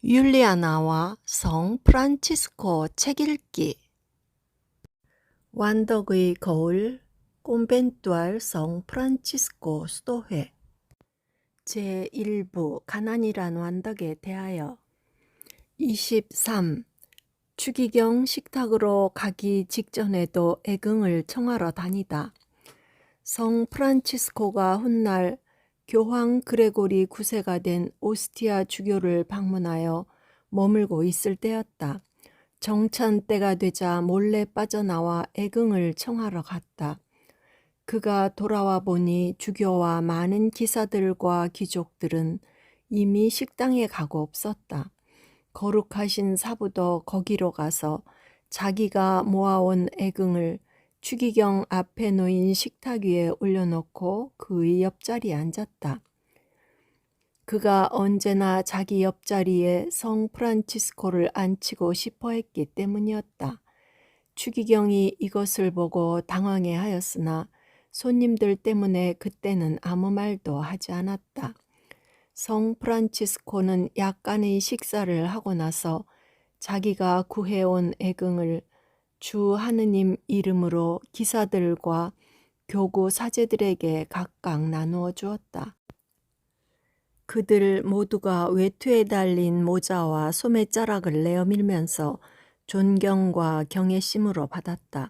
율리아나와 성 프란치스코 책 읽기. 완덕의 거울 꼼벤투알 성 프란치스코 수도회 제1부 가난이란 완덕에 대하여 23. 추기경 식탁으로 가기 직전에도 애긍을 청하러 다니다. 성 프란치스코가 훗날 교황 그레고리 9세가 된 오스티아 주교를 방문하여 머물고 있을 때였다. 정찬 때가 되자 몰래 빠져나와 애긍을 청하러 갔다. 그가 돌아와 보니 주교와 많은 기사들과 귀족들은 이미 식당에 가고 없었다. 거룩하신 사부도 거기로 가서 자기가 모아온 애긍을 추기경 앞에 놓인 식탁 위에 올려놓고 그의 옆자리에 앉았다. 그가 언제나 자기 옆자리에 성 프란치스코를 앉히고 싶어 했기 때문이었다. 추기경이 이것을 보고 당황해 하였으나 손님들 때문에 그때는 아무 말도 하지 않았다. 성 프란치스코는 약간의 식사를 하고 나서 자기가 구해온 애긍을 주 하느님 이름으로 기사들과 교구 사제들에게 각각 나누어 주었다. 그들 모두가 외투에 달린 모자와 소매자락을 내어밀면서 존경과 경외심으로 받았다.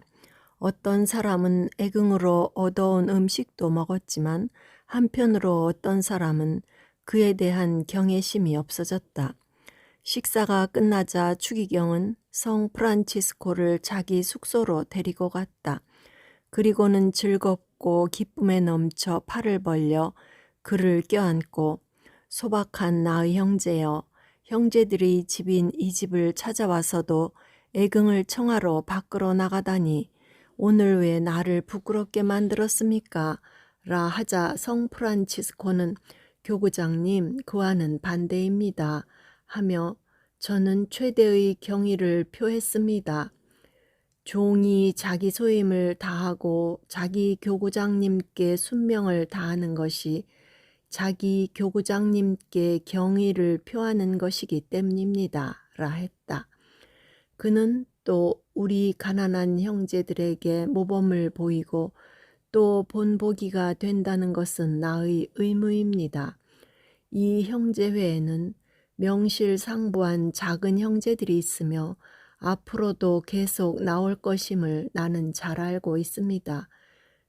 어떤 사람은 애긍으로 얻어온 음식도 먹었지만 한편으로 어떤 사람은 그에 대한 경외심이 없어졌다. 식사가 끝나자 추기경은 성 프란치스코를 자기 숙소로 데리고 갔다. 그리고는 즐겁고 기쁨에 넘쳐 팔을 벌려 그를 껴안고 소박한 나의 형제여, 형제들의 집인 이 집을 찾아와서도 애긍을 청하러 밖으로 나가다니 오늘 왜 나를 부끄럽게 만들었습니까? 라 하자 성 프란치스코는 교구장님, 그와는 반대입니다 하며 저는 최대의 경의를 표했습니다. 종이 자기 소임을 다하고 자기 교구장님께 순명을 다하는 것이 자기 교구장님께 경의를 표하는 것이기 때문입니다. 라 했다. 그는 또 우리 가난한 형제들에게 모범을 보이고 또 본보기가 된다는 것은 나의 의무입니다. 이 형제회에는 명실상부한 작은 형제들이 있으며 앞으로도 계속 나올 것임을 나는 잘 알고 있습니다.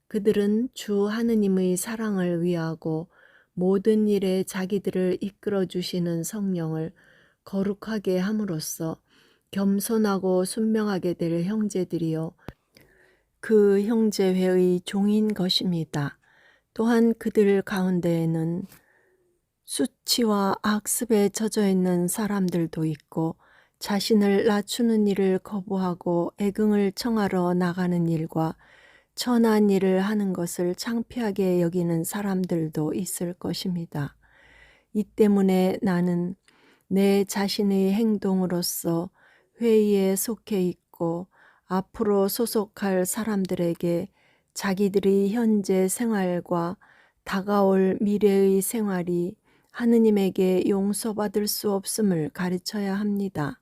그들은 주 하느님의 사랑을 위하고 모든 일에 자기들을 이끌어 주시는 성령을 거룩하게 함으로써 겸손하고 순명하게 될 형제들이요 그 형제회의 종인 것입니다. 또한 그들 가운데에는 수치와 악습에 젖어 있는 사람들도 있고 자신을 낮추는 일을 거부하고 애긍을 청하러 나가는 일과 천한 일을 하는 것을 창피하게 여기는 사람들도 있을 것입니다. 이 때문에 나는 내 자신의 행동으로서 회의에 속해 있고 앞으로 소속할 사람들에게 자기들의 현재 생활과 다가올 미래의 생활이 하느님에게 용서받을 수 없음을 가르쳐야 합니다.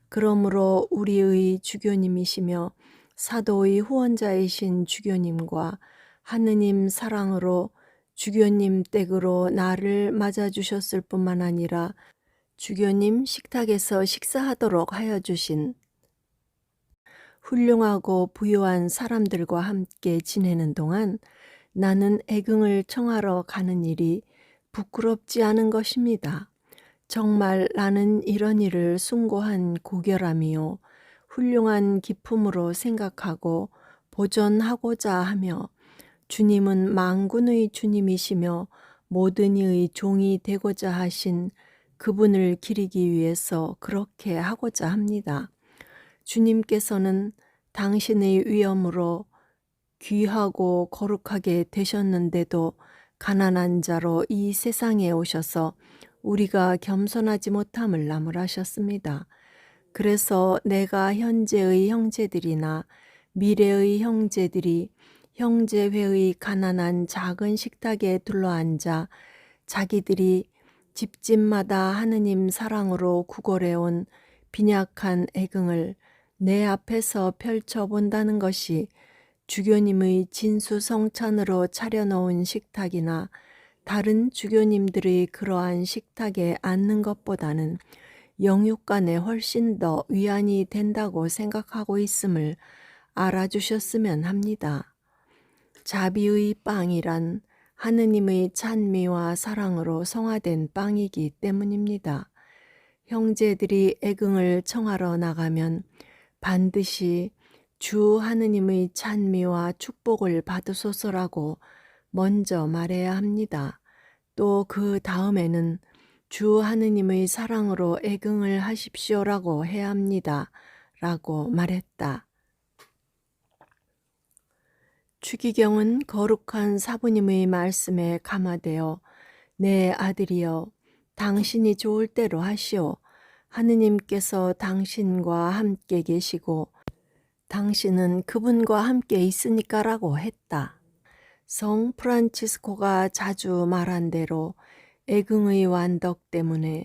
그러므로 우리의 주교님이시며 사도의 후원자이신 주교님과 하느님 사랑으로 주교님 댁으로 나를 맞아주셨을 뿐만 아니라 주교님 식탁에서 식사하도록 하여 주신 훌륭하고 부유한 사람들과 함께 지내는 동안 나는 애긍을 청하러 가는 일이 부끄럽지 않은 것입니다. 정말 나는 이런 일을 숭고한 고결함이요 훌륭한 기품으로 생각하고 보존하고자 하며 주님은 만군의 주님이시며 모든 이의 종이 되고자 하신 그분을 기리기 위해서 그렇게 하고자 합니다. 주님께서는 당신의 위엄으로 귀하고 거룩하게 되셨는데도 가난한 자로 이 세상에 오셔서 우리가 겸손하지 못함을 나무라셨습니다. 그래서 내가 현재의 형제들이나 미래의 형제들이 형제회의 가난한 작은 식탁에 둘러앉아 자기들이 집집마다 하느님 사랑으로 구걸해온 빈약한 애긍을 내 앞에서 펼쳐본다는 것이 주교님의 진수성찬으로 차려놓은 식탁이나 다른 주교님들의 그러한 식탁에 앉는 것보다는 영육간에 훨씬 더 위안이 된다고 생각하고 있음을 알아주셨으면 합니다. 자비의 빵이란 하느님의 찬미와 사랑으로 성화된 빵이기 때문입니다. 형제들이 애긍을 청하러 나가면 반드시 주 하느님의 찬미와 축복을 받으소서라고 먼저 말해야 합니다. 또 그 다음에는 주 하느님의 사랑으로 애긍을 하십시오라고 해야 합니다. 라고 말했다. 추기경은 거룩한 사부님의 말씀에 감화되어 내 아들이여 당신이 좋을 대로 하시오. 하느님께서 당신과 함께 계시고 당신은 그분과 함께 있으니까라고 했다. 성 프란치스코가 자주 말한 대로 애긍의 완덕 때문에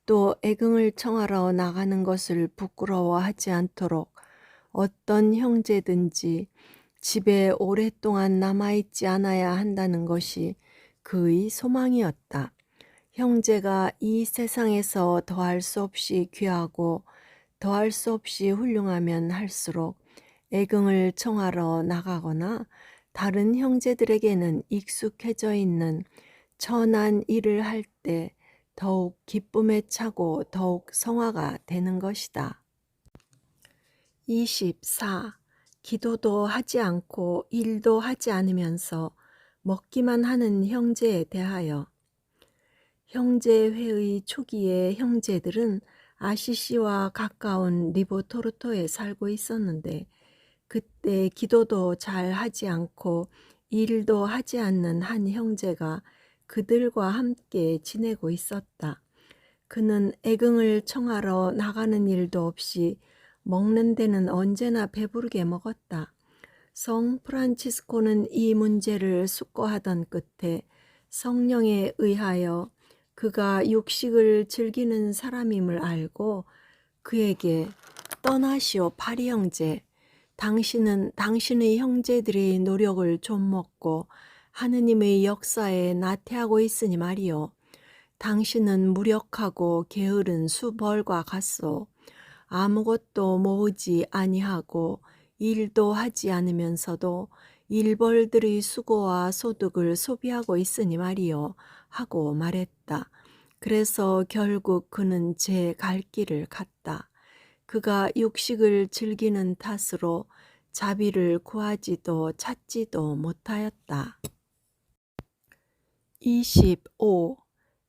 또 애긍을 청하러 나가는 것을 부끄러워하지 않도록 어떤 형제든지 집에 오랫동안 남아있지 않아야 한다는 것이 그의 소망이었다. 형제가 이 세상에서 더할 수 없이 귀하고 더할 수 없이 훌륭하면 할수록 애긍을 청하러 나가거나 다른 형제들에게는 익숙해져 있는 천한 일을 할 때 더욱 기쁨에 차고 더욱 성화가 되는 것이다. 24. 기도도 하지 않고 일도 하지 않으면서 먹기만 하는 형제에 대하여. 형제회의 초기에 형제들은 아시시와 가까운 리보토르토에 살고 있었는데 그때 기도도 잘 하지 않고 일도 하지 않는 한 형제가 그들과 함께 지내고 있었다. 그는 애긍을 청하러 나가는 일도 없이 먹는 데는 언제나 배부르게 먹었다. 성 프란치스코는 이 문제를 숙고하던 끝에 성령에 의하여 그가 육식을 즐기는 사람임을 알고 그에게 떠나시오 파리 형제. 당신은 당신의 형제들의 노력을 좀먹고 하느님의 역사에 나태하고 있으니 말이오. 당신은 무력하고 게으른 수벌과 같소. 아무것도 모으지 아니하고 일도 하지 않으면서도 일벌들의 수고와 소득을 소비하고 있으니 말이오 하고 말했다. 그래서 결국 그는 제 갈 길을 갔다. 그가 육식을 즐기는 탓으로 자비를 구하지도 찾지도 못하였다. 25.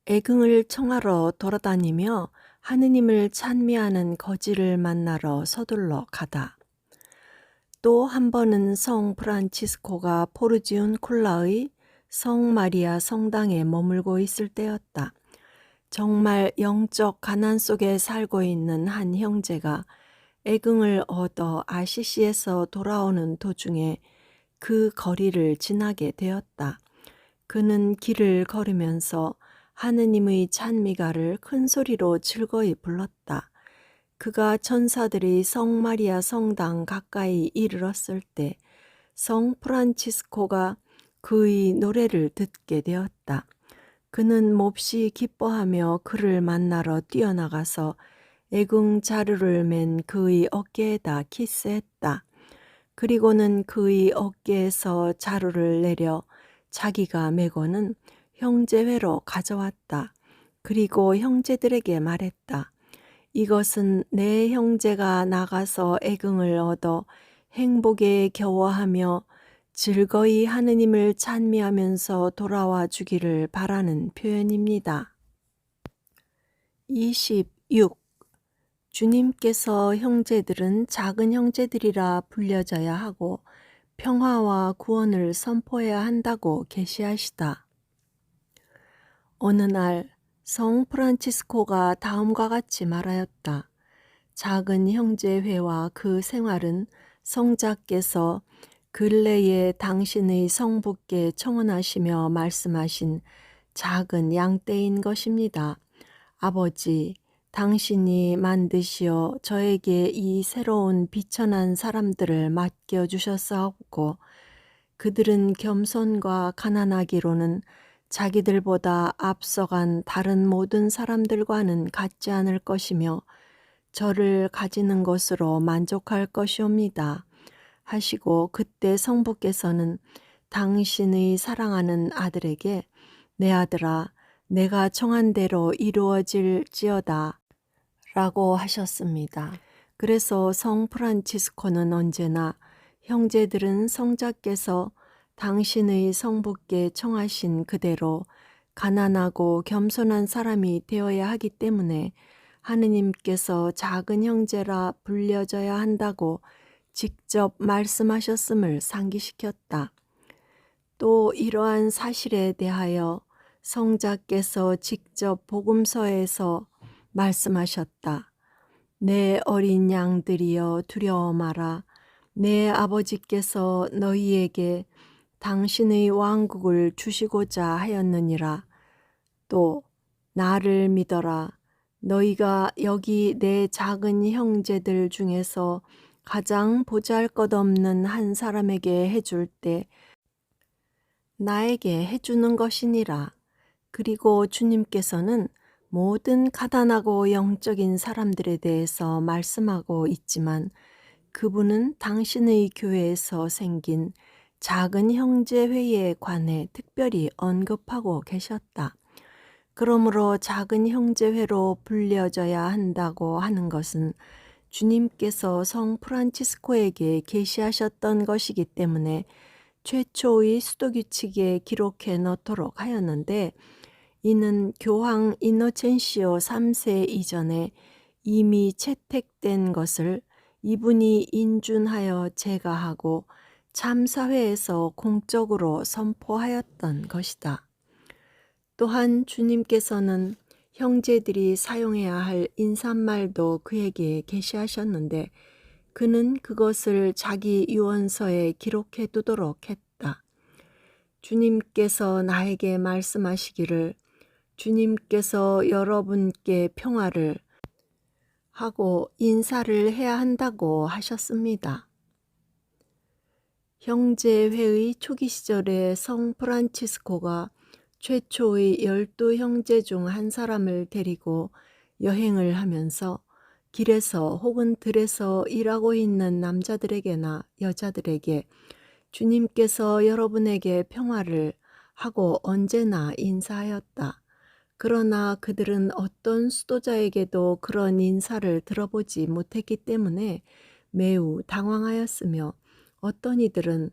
애긍을 청하러 돌아다니며 하느님을 찬미하는 거지를 만나러 서둘러 가다. 또 한 번은 성 프란치스코가 포르지운콜라의 성 마리아 성당에 머물고 있을 때였다. 정말 영적 가난 속에 살고 있는 한 형제가 애긍을 얻어 아시시에서 돌아오는 도중에 그 거리를 지나게 되었다. 그는 길을 걸으면서 하느님의 찬미가를 큰 소리로 즐거이 불렀다. 그가 천사들이 성 마리아 성당 가까이 이르렀을 때 성 프란치스코가 그의 노래를 듣게 되었다. 그는 몹시 기뻐하며 그를 만나러 뛰어나가서 애궁 자루를 맨 그의 어깨에다 키스했다. 그리고는 그의 어깨에서 자루를 내려 자기가 메고는 형제회로 가져왔다. 그리고 형제들에게 말했다. 이것은 내 형제가 나가서 애긍을 얻어 행복에 겨워하며 즐거이 하느님을 찬미하면서 돌아와 주기를 바라는 표현입니다. 26. 주님께서 형제들은 작은 형제들이라 불려져야 하고 평화와 구원을 선포해야 한다고 계시하시다. 어느 날 성 프란치스코가 다음과 같이 말하였다. 작은 형제회와 그 생활은 성자께서 근래에 당신의 성부께 청원하시며 말씀하신 작은 양떼인 것입니다. 아버지, 당신이 만드시어 저에게 이 새로운 비천한 사람들을 맡겨주셨사옵고 그들은 겸손과 가난하기로는 자기들보다 앞서간 다른 모든 사람들과는 같지 않을 것이며 저를 가지는 것으로 만족할 것이옵니다. 하시고 그때 성부께서는 당신의 사랑하는 아들에게 내 아들아 내가 정한 대로 이루어질지어다 라고 하셨습니다. 그래서 성 프란치스코는 언제나 형제들은 성자께서 당신의 성부께 청하신 그대로 가난하고 겸손한 사람이 되어야 하기 때문에 하느님께서 작은 형제라 불려져야 한다고 직접 말씀하셨음을 상기시켰다. 또 이러한 사실에 대하여 성자께서 직접 복음서에서 말씀하셨다. 내 어린 양들이여 두려워 마라. 내 아버지께서 너희에게 당신의 왕국을 주시고자 하였느니라. 또 나를 믿어라. 너희가 여기 내 작은 형제들 중에서 가장 보잘것없는 한 사람에게 해줄 때 나에게 해주는 것이니라. 그리고 주님께서는 모든 가난하고 영적인 사람들에 대해서 말씀하고 있지만 그분은 당신의 교회에서 생긴 작은 형제회에 관해 특별히 언급하고 계셨다. 그러므로 작은 형제회로 불려져야 한다고 하는 것은 주님께서 성 프란치스코에게 계시하셨던 것이기 때문에 최초의 수도규칙에 기록해 넣도록 하였는데 이는 교황 이노첸시오 3세 이전에 이미 채택된 것을 이분이 인준하여 제가하고 참사회에서 공적으로 선포하였던 것이다. 또한 주님께서는 형제들이 사용해야 할 인사말도 그에게 계시하셨는데 그는 그것을 자기 유언서에 기록해 두도록 했다. 주님께서 나에게 말씀하시기를 주님께서 여러분께 평화를 하고 인사를 해야 한다고 하셨습니다. 형제회의 초기 시절에 성 프란치스코가 최초의 12형제 중 한 사람을 데리고 여행을 하면서 길에서 혹은 들에서 일하고 있는 남자들에게나 여자들에게 주님께서 여러분에게 평화를 하고 언제나 인사하였다. 그러나 그들은 어떤 수도자에게도 그런 인사를 들어보지 못했기 때문에 매우 당황하였으며 어떤 이들은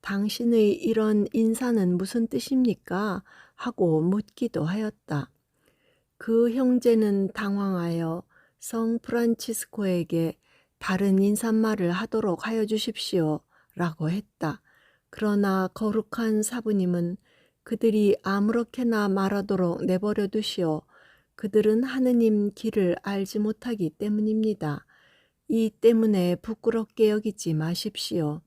당신의 이런 인사는 무슨 뜻입니까? 하고 묻기도 하였다. 그 형제는 당황하여 성 프란치스코에게 다른 인사말을 하도록 하여 주십시오 라고 했다. 그러나 거룩한 사부님은 그들이 아무렇게나 말하도록 내버려 두시오. 그들은 하느님 길을 알지 못하기 때문입니다. 이 때문에 부끄럽게 여기지 마십시오.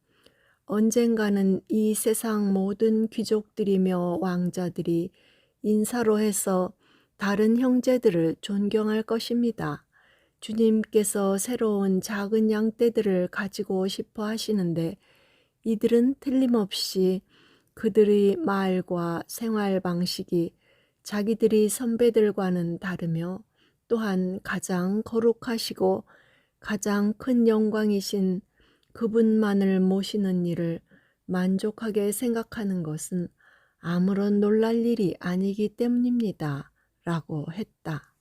언젠가는 이 세상 모든 귀족들이며 왕자들이 인사로 해서 다른 형제들을 존경할 것입니다. 주님께서 새로운 작은 양떼들을 가지고 싶어 하시는데 이들은 틀림없이 그들의 말과 생활 방식이 자기들이 선배들과는 다르며 또한 가장 거룩하시고 가장 큰 영광이신 그분만을 모시는 일을 만족하게 생각하는 것은 아무런 놀랄 일이 아니기 때문입니다. 라고 했다.